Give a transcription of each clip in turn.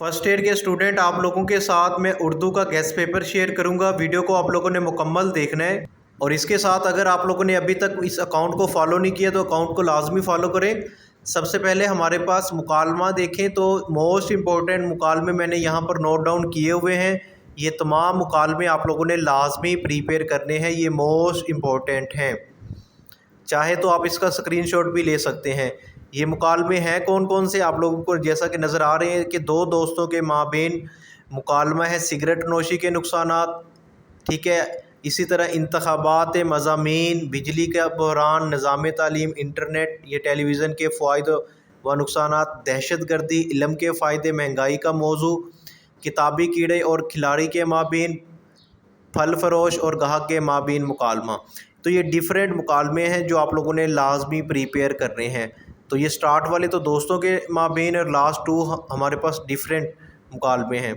First year के student आप लोगों के साथ मैं उर्दू का गेस्ट पेपर शेयर करूंगा। वीडियो को आप लोगों ने मुकम्मल देखना है और इसके साथ अगर आप लोगों ने अभी तक इस अकाउंट को फॉलो नहीं किया तो अकाउंट को लाजमी फ़ॉलो करें। सबसे पहले हमारे पास मुकालमा देखें तो मोस्ट इम्पोर्टेंट मुकालमे मैंने यहाँ पर नोट डाउन किए हुए हैं। ये तमाम मुकालमे आप लोगों ने लाजमी प्रिपेयर करने हैं, ये मोस्ट इम्पोर्टेंट हैं। चाहे तो आप इसका स्क्रीनशॉट भी ले सकते हैं। ये मुकालमे हैं कौन कौन से आप लोगों को जैसा कि नज़र आ रहे हैं कि दो दोस्तों के माबेन मुकालमा है सिगरेट नोशी के नुकसानात, ठीक है। इसी तरह इंतखाबात मज़ामीन, बिजली का बहरान, निज़ाम तालीम, इंटरनेट, ये टेलीविज़न के फ़ायदे व नुकसानात, दहशत गर्दी, इल्म के फ़ायदे, महंगाई का मौजू, किताबी कीड़े और खिलाड़ी के माबेन, फल फरोश और गाहक के माबेन मुकालमा। तो ये डिफरेंट मुकालमे हैं जो आप लोगों ने लाजमी प्रिपेयर करने हैं। तो ये स्टार्ट वाले तो दोस्तों के माबेन और लास्ट टू हमारे पास डिफरेंट मुकालमे हैं।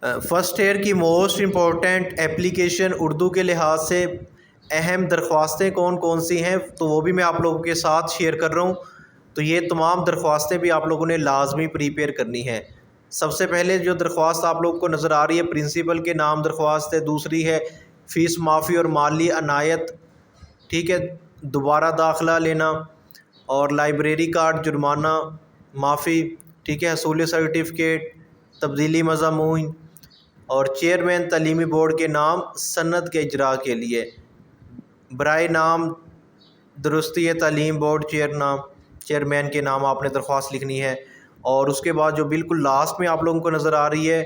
फ़र्स्ट ईयर की मोस्ट इम्पोर्टेंट एप्लीकेशन उर्दू के लिहाज से अहम दरख्वास्तें कौन कौन सी हैं तो वो भी मैं आप लोगों के साथ शेयर कर रहा हूँ। तो ये तमाम दरख्वास्तें भी आप लोगों ने लाजमी प्रिपेयर करनी है। सबसे पहले जो दरख्वास्त आप लोगों को नज़र आ रही है प्रिंसिपल के नाम दरख्वास्त है, दूसरी है फ़ीस माफ़ी और माली अनायत, ठीक है, दोबारा दाखिला लेना और लाइब्रेरी कार्ड जुर्माना माफ़ी, ठीक है, हसूल सर्टिफिकेट, तब्दीली मज़ामून और चेयरमैन तालीमी बोर्ड के नाम सनद के इजरा के लिए बराए नाम दुरुस्ती तालीम बोर्ड चेयरमैन के नाम आपने दरख्वास्त लिखनी है। और उसके बाद जो बिल्कुल लास्ट में आप लोगों को नज़र आ रही है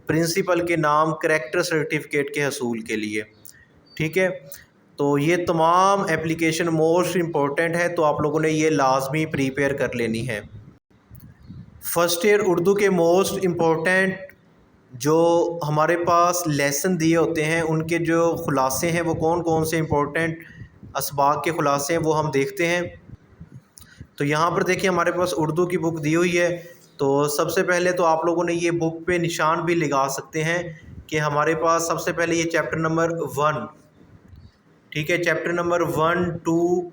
प्रिंसिपल के नाम करैक्टर सर्टिफिकेट के हसूल के लिए, ठीक है। तो ये तमाम एप्लीकेशन मोस्ट इम्पोर्टेंट है, तो आप लोगों ने ये लाजमी प्रिपेयर कर लेनी है। फ़र्स्ट ईयर उर्दू के मोस्ट इम्पोर्टेंट जो हमारे पास लेसन दिए होते हैं उनके जो ख़ुलासे हैं वो कौन कौन से इम्पोर्टेंट असबाक के ख़ुलासे हैं वो हम देखते हैं। तो यहाँ पर देखिए हमारे पास उर्दू की बुक दी हुई है। तो सबसे पहले तो आप लोगों ने ये बुक पे निशान भी लगा सकते हैं कि हमारे पास सबसे पहले ये चैप्टर नंबर 1, ठीक है, चैप्टर नंबर 1, 2,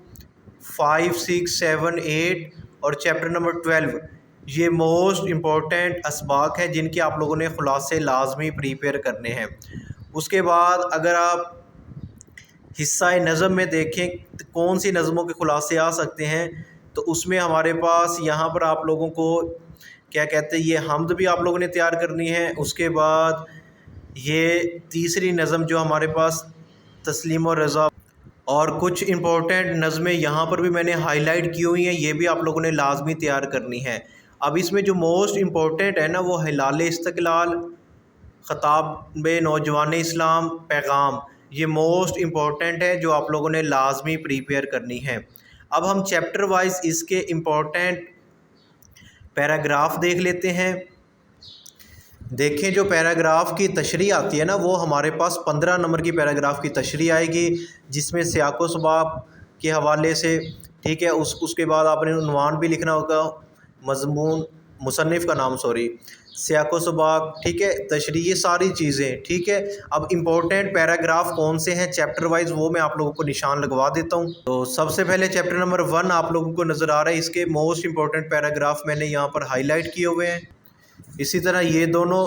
5, 6, 7, 8 और चैप्टर नंबर 12 ये मोस्ट इम्पोर्टेंट असबाक हैं जिनके आप लोगों ने ख़ुलासे लाजमी प्रिपेयर करने हैं। उसके बाद अगर आप हिस्सा नज़म में देखें तो कौन सी नज़मों के ख़ुलासे आ सकते हैं तो उसमें हमारे पास यहाँ पर आप लोगों को क्या कहते हैं ये हमद भी आप लोगों ने तैयार करनी है। उसके बाद ये तीसरी नज़म जो हमारे पास तस्लीम और रज़ा और कुछ इम्पोर्टेंट नज़में यहाँ पर भी मैंने हाईलाइट की हुई हैं, ये भी आप लोगों ने लाजमी तैयार करनी है। अब इसमें जो मोस्ट इम्पोर्टेंट है ना वो हिलाल इस्तक़लाल, ख़ताब नौजवान इस्लाम, पैगाम, ये मोस्ट इम्पोर्टेंट है जो आप लोगों ने लाजमी प्रिपेयर करनी है। अब हम चैप्टर वाइज इसके इम्पोर्टेंट पैराग्राफ देख लेते हैं। देखें जो पैराग्राफ की तशरीह आती है ना वो हमारे पास 15 नंबर की पैराग्राफ की तशरीह आएगी जिसमें सियाक़ो सबाब के हवाले से, ठीक है, उसके बाद आपने उन्वान भी लिखना होगा, मज़मून मुसन्निफ़ का नाम सियाक़ो सबाब, ठीक है, तशरीह, ये सारी चीज़ें, ठीक है। अब इम्पोर्टेंट पैराग्राफ कौन से हैं चैप्टर वाइज वो मैं आप लोगों को निशान लगवा देता हूँ। तो सबसे पहले चैप्टर नंबर 1 आप लोगों को नज़र आ रहा है, इसके मोस्ट इम्पोर्टेंट पैराग्राफ मैंने यहाँ पर हाईलाइट किए हुए हैं। इसी तरह ये दोनों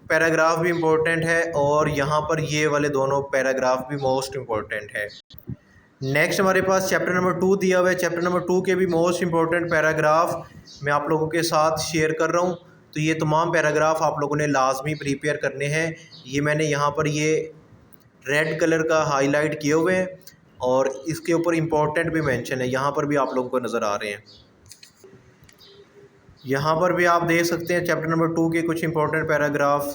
पैराग्राफ भी इम्पोर्टेंट है और यहाँ पर ये वाले दोनों पैराग्राफ भी मोस्ट इम्पोर्टेंट है। नेक्स्ट हमारे पास चैप्टर नंबर 2 दिया हुआ है। चैप्टर नंबर 2 के भी मोस्ट इम्पोर्टेंट पैराग्राफ मैं आप लोगों के साथ शेयर कर रहा हूँ। तो ये तमाम पैराग्राफ आप लोगों ने लाजमी प्रिपेयर करने हैं। ये मैंने यहाँ पर ये रेड कलर का हाईलाइट किए हुए हैं और इसके ऊपर इम्पोर्टेंट भी मेंशन है, यहाँ पर भी आप लोगों को नज़र आ रहे हैं। यहाँ पर भी आप देख सकते हैं चैप्टर नंबर 2 के कुछ इंपॉर्टेंट पैराग्राफ।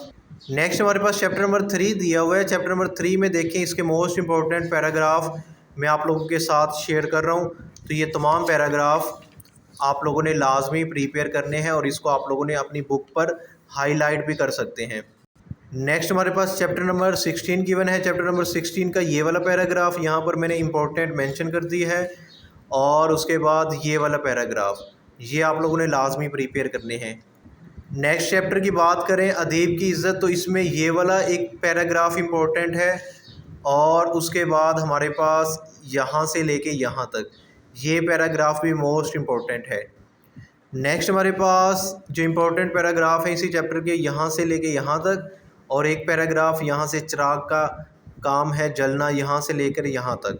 नेक्स्ट हमारे पास चैप्टर नंबर 3 दिया हुआ है। चैप्टर नंबर 3 में देखें इसके मोस्ट इम्पॉर्टेंट पैराग्राफ मैं आप लोगों के साथ शेयर कर रहा हूँ। तो ये तमाम पैराग्राफ आप लोगों ने लाजमी प्रिपेयर करने हैं और इसको आप लोगों ने अपनी बुक पर हाईलाइट भी कर सकते हैं। नेक्स्ट हमारे पास चैप्टर नंबर 16 गिवन है। चैप्टर नंबर 16 का ये वाला पैराग्राफ यहाँ पर मैंने इम्पोर्टेंट मेंशन कर दी है और उसके बाद ये वाला पैराग्राफ ये आप लोगों ने लाजमी प्रिपेयर करने हैं। नेक्स्ट चैप्टर की बात करें अदीब की इज़्ज़त, तो इसमें ये वाला एक पैराग्राफ इम्पोर्टेंट है और उसके बाद हमारे पास यहाँ से लेके यहाँ तक ये पैराग्राफ भी मोस्ट इम्पोर्टेंट है। नेक्स्ट हमारे पास जो इम्पोर्टेंट पैराग्राफ है इसी चैप्टर के, यहाँ से लेके यहाँ तक, और एक पैराग्राफ यहाँ से चिराग का काम है जलना, यहाँ से लेकर यहाँ तक।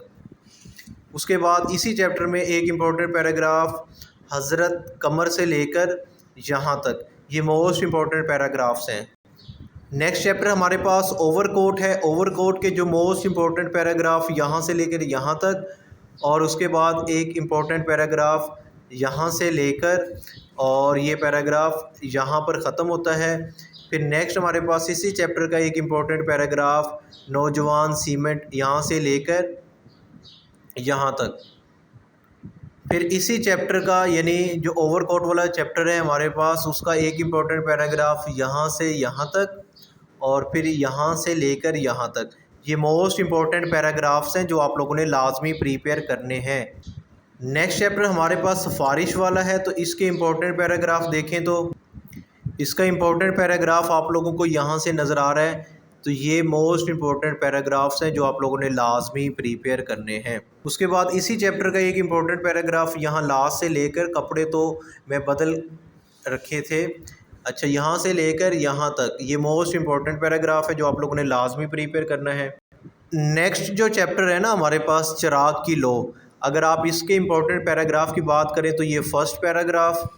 उसके बाद इसी चैप्टर में एक इम्पोर्टेंट पैराग्राफ हज़रत कमर से लेकर यहाँ तक, ये मोस्ट इम्पोर्टेंट पैराग्राफ्स हैं। नेक्स्ट चैप्टर हमारे पास ओवरकोट है। ओवरकोट के जो मोस्ट इम्पोर्टेंट पैराग्राफ यहाँ से लेकर यहाँ तक, और उसके बाद एक इम्पोर्टेंट पैराग्राफ यहाँ से लेकर और ये पैराग्राफ यहाँ पर ख़त्म होता है। फिर नेक्स्ट हमारे पास इसी चैप्टर का एक इम्पोर्टेंट पैराग्राफ नौजवान सीमेंट, यहाँ से लेकर यहाँ तक। फिर इसी चैप्टर का यानी जो ओवरकोट वाला चैप्टर है हमारे पास, उसका एक इम्पोर्टेंट पैराग्राफ यहाँ से यहाँ तक और फिर यहाँ से लेकर यहाँ तक। ये मोस्ट इम्पोर्टेंट पैराग्राफ्स हैं जो आप लोगों ने लाजमी प्रिपेयर करने हैं। नेक्स्ट चैप्टर हमारे पास सिफारिश वाला है, तो इसके इम्पोर्टेंट पैराग्राफ देखें तो इसका इम्पोर्टेंट पैराग्राफ आप लोगों को यहाँ से नज़र आ रहा है। तो ये मोस्ट इम्पोर्टेंट पैराग्राफ्स हैं जो आप लोगों ने लाजमी प्रिपेयर करने हैं। उसके बाद इसी चैप्टर का एक इम्पोर्टेंट पैराग्राफ यहाँ लास्ट से लेकर, कपड़े तो मैं बदल रखे थे, अच्छा यहाँ से लेकर यहाँ तक, ये मोस्ट इम्पोर्टेंट पैराग्राफ है जो आप लोगों ने लाजमी प्रिपेयर करना है। नेक्स्ट जो चैप्टर है ना हमारे पास चिराग की लो, अगर आप इसके इम्पोर्टेंट पैराग्राफ की बात करें तो ये फर्स्ट पैराग्राफ,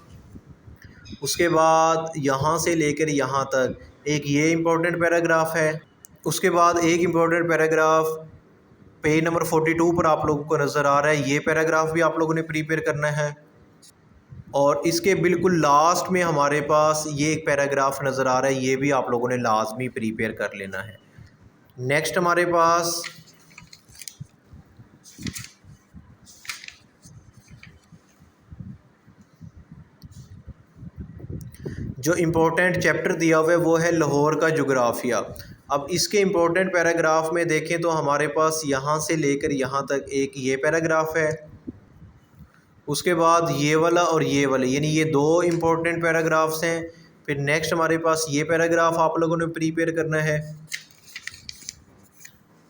उसके बाद यहाँ से लेकर यहाँ तक एक ये इम्पोर्टेंट पैराग्राफ है। उसके बाद एक इम्पोर्टेंट पैराग्राफ पेज नंबर 42 पर आप लोगों को नज़र आ रहा है, ये पैराग्राफ भी आप लोगों ने प्रिपेयर करना है। और इसके बिल्कुल लास्ट में हमारे पास ये एक पैराग्राफ नज़र आ रहा है, ये भी आप लोगों ने लाजमी प्रिपेयर कर लेना है। नेक्स्ट हमारे पास जो इम्पोर्टेंट चैप्टर दिया हुआ है वो है लाहौर का जोग्राफिया। अब इसके इम्पोर्टेंट पैराग्राफ में देखें तो हमारे पास यहाँ से लेकर यहाँ तक एक ये पैराग्राफ है, उसके बाद ये वाला और ये वाला, यानी ये दो इम्पोर्टेंट पैराग्राफ्स हैं। फिर नेक्स्ट हमारे पास ये पैराग्राफ आप लोगों ने प्रिपेयर करना है,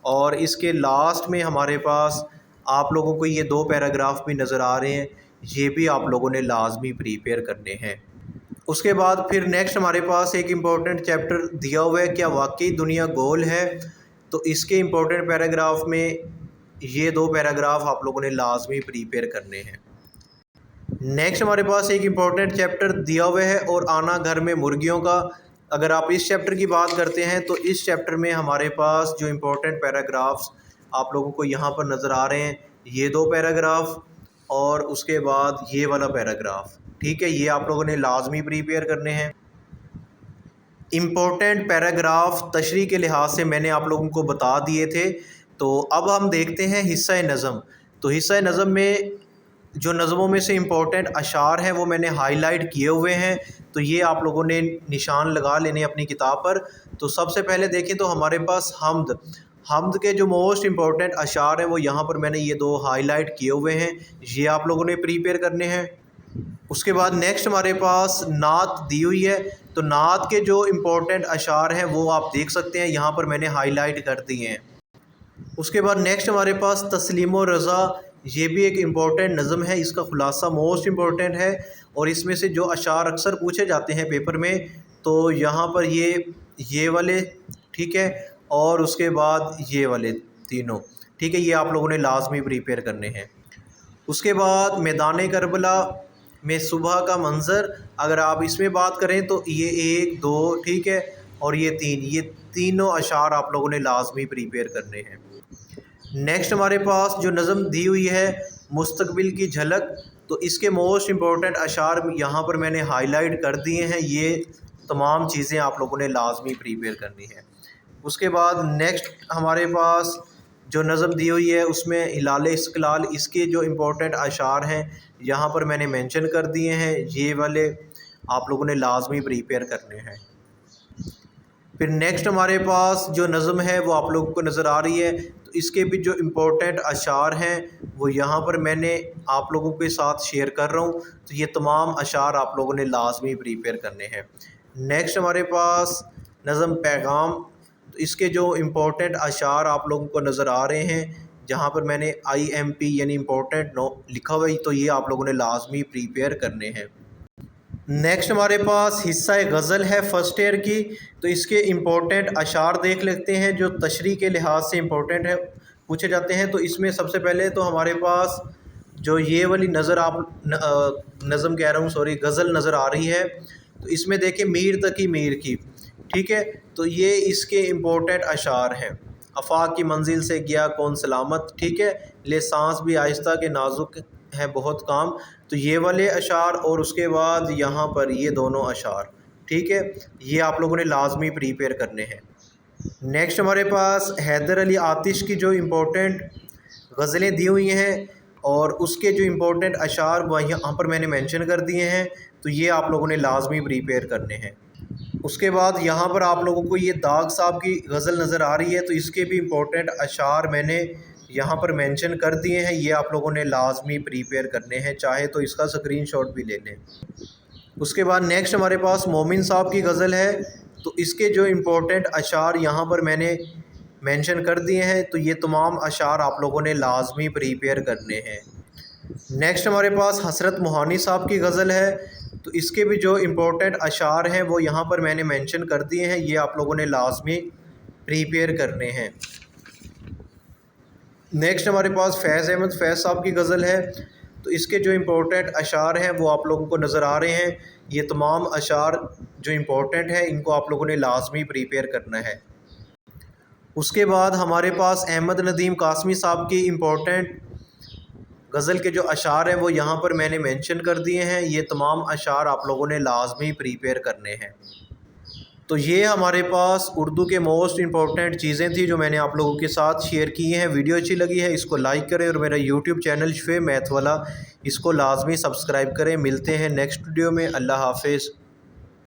और इसके लास्ट में हमारे पास आप लोगों को ये दो पैराग्राफ भी नज़र आ रहे हैं, ये भी आप लोगों ने लाजमी प्रिपेयर करने हैं। उसके बाद फिर नेक्स्ट हमारे पास एक इम्पोर्टेंट चैप्टर दिया हुआ है, क्या वाकई दुनिया गोल है, तो इसके इम्पोर्टेंट पैराग्राफ में ये दो पैराग्राफ आप लोगों ने लाजमी प्रिपेयर करने हैं। नेक्स्ट हमारे पास एक इम्पोर्टेंट चैप्टर दिया हुआ है और आना घर में मुर्गियों का। अगर आप इस चैप्टर की बात करते हैं तो इस चैप्टर में हमारे पास जो इम्पोर्टेंट पैराग्राफ्स आप लोगों को यहाँ पर नज़र आ रहे हैं, ये दो पैराग्राफ और उसके बाद ये वाला पैराग्राफ, ठीक है, ये आप लोगों ने लाजमी प्रिपेयर करने हैं। इम्पोर्टेंट पैराग्राफ तशरीह के लिहाज से मैंने आप लोगों को बता दिए थे। तो अब हम देखते हैं हिस्सा नज़म। तो हिस्सा नज़म में जो नज़मों में से इम्पोर्टेंट अशार हैं वो मैंने हाईलाइट किए हुए हैं, तो ये आप लोगों ने निशान लगा लेने अपनी किताब पर। तो सबसे पहले देखें तो हमारे पास हमद के जो मोस्ट इम्पोर्टेंट अशार हैं वो यहाँ पर मैंने ये दो हाईलाइट किए हुए हैं, ये आप लोगों ने प्रिपेयर करने हैं। उसके बाद नेक्स्ट हमारे पास नात दी हुई है, तो नात के जो इम्पोर्टेंट अशार हैं वो आप देख सकते हैं, यहाँ पर मैंने हाईलाइट कर दिए हैं। उसके बाद नेक्स्ट हमारे पास तस्लीम व रज़ा, ये भी एक इम्पोर्टेंट नज़म है, इसका खुलासा मोस्ट इम्पोर्टेंट है और इसमें से जो अशार अक्सर पूछे जाते हैं पेपर में, तो यहाँ पर ये वाले, ठीक है, और उसके बाद ये वाले तीनों, ठीक है, ये आप लोगों ने लाजमी प्रिपेयर करने हैं। उसके बाद मैदान करबला में सुबह का मंज़र, अगर आप इसमें बात करें तो ये 1 2, ठीक है, और ये 3, ये तीनों अशार आप लोगों ने लाजमी प्रिपेयर करने हैं। नेक्स्ट हमारे पास जो नज़म दी हुई है मुस्तकबिल की झलक, तो इसके मोस्ट इम्पोर्टेंट अशार यहाँ पर मैंने हाईलाइट कर दिए हैं, ये तमाम चीज़ें आप लोगों ने लाजमी प्रिपेयर करनी है। उसके बाद नेक्स्ट हमारे पास जो नज़म दी हुई है उसमें हिलाल इस्तिक़लाल, इसके जो इम्पोर्टेंट अशार हैं यहाँ पर मैंने मेंशन कर दिए हैं, ये वाले आप लोगों ने लाजमी प्रिपेयर करने हैं। फिर नेक्स्ट हमारे पास जो नज़म है वो आप लोगों को नज़र आ रही है, तो इसके भी जो इम्पोर्टेंट अशार हैं वो यहाँ पर मैंने आप लोगों के साथ शेयर कर रहा हूँ, तो ये तमाम अशार आप लोगों ने लाजमी प्रिपेयर करने हैं। नेक्स्ट हमारे पास नज़म पैगाम, तो इसके जो इम्पोर्टेंट अशार आप लोगों को नज़र आ रहे हैं, जहाँ पर मैंने IMP यानी इम्पोर्टेंट नो लिखा हुआ है, तो ये आप लोगों ने लाजमी प्रिपेयर करने हैं। नेक्स्ट हमारे पास हिस्सा गज़ल है फर्स्ट ईयर की। तो इसके इम्पोर्टेंट अशार देख लेते हैं जो तशरीह के लिहाज से इम्पोर्टेंट है, पूछे जाते हैं। तो इसमें सबसे पहले तो हमारे पास जो ये वाली नज़र आप नज़म कह रहा हूँ, सॉरी, गज़ल नज़र आ रही है। तो इसमें देखिए मीर तकी मीर की, ठीक है। तो ये इसके इम्पोर्टेंट अशार हैं। आफाक की मंजिल से गया कौन सलामत, ठीक है। ले सांस भी आहिस्ता के नाजुक है बहुत काम। तो ये वाले अशार और उसके बाद यहाँ पर ये दोनों अशार, ठीक है, ये आप लोगों ने लाजमी प्रिपेयर करने हैं। नेक्स्ट हमारे पास हैदर अली आतिश की जो इम्पोर्टेंट गज़लें दी हुई हैं और उसके जो इम्पोर्टेंट अशार वह यहाँ पर मैंने मेंशन कर दिए हैं। तो ये आप लोगों ने लाजमी प्रिपेयर करने हैं। उसके बाद यहाँ पर आप लोगों को ये दाग साहब की गज़ल नज़र आ रही है। तो इसके भी इम्पोर्टेंट अशार मैंने यहाँ पर मेंशन कर दिए हैं, ये आप लोगों ने लाजमी प्रिपेयर करने हैं, चाहे तो इसका स्क्रीनशॉट भी ले लें। उसके बाद नेक्स्ट हमारे पास मोमिन साहब की गज़ल है। तो इसके जो इम्पोर्टेंट अशार यहाँ पर मैंने मेंशन कर दिए हैं। तो ये तमाम अशार आप लोगों ने लाजमी प्रिपेयर करने हैं। नेक्स्ट हमारे पास हसरत मोहानी साहब की गज़ल है। तो इसके भी जो इम्पोर्टेंट अशार हैं वो यहाँ पर मैंने मेंशन कर दिए हैं, ये आप लोगों ने लाजमी प्रिपेयर करने हैं। नेक्स्ट हमारे पास फैज़ अहमद फैज़ साहब की गज़ल है। तो इसके जो इम्पोर्टेंट अशार हैं वो आप लोगों को नज़र आ रहे हैं। ये तमाम अशार जो इम्पोर्टेंट हैं इनको आप लोगों ने लाजमी प्रिपेयर करना है। उसके बाद हमारे पास अहमद नदीम कासमी साहब की इम्पोर्टेंट गज़ल के जो अशार हैं वो यहाँ पर मैंने मेंशन कर दिए हैं। ये तमाम अशार आप लोगों ने लाजमी प्रिपेयर करने हैं। तो ये हमारे पास उर्दू के मोस्ट इम्पॉर्टेंट चीज़ें थी जो मैंने आप लोगों के साथ शेयर की हैं। वीडियो अच्छी लगी है इसको लाइक करें और मेरा यूट्यूब चैनल शफे मैथ वाला इसको लाजमी सब्सक्राइब करें। मिलते हैं नेक्स्ट वीडियो में। अल्लाह हाफिज़।